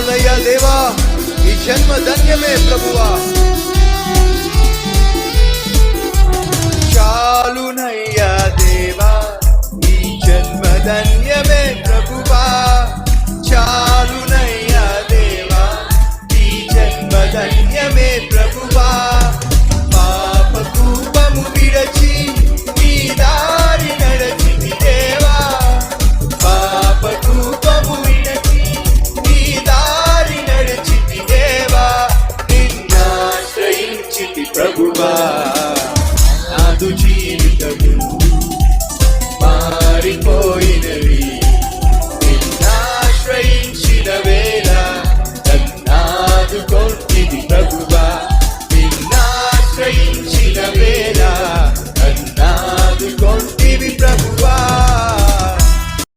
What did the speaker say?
చాలునయ్యా దేవా, ఈ జన్మ ధన్యమే ప్రభువా. చాలునయ్యా దేవా, ఈ జన్మ ధన్యమే ప్రభువా. చాలునయ్యా దేవా, ఈ జన్మ ధన్యమే ప్రభువా. పాప కూపము విడచి నీ దారి నడచి దేవా. పాప కూపము విడచి నీ దారి నడచి దేవా. నిన్నాశ్రయించితి ప్రభువా. నాదు జీవితము మారిపోయినవి నిన్నాశ్రయించిన వేళ. నన్నాదుకొంటివి ప్రభువా. నిన్నాశ్రయించిన వేళ నన్నాదుకొంటివి ప్రభువా.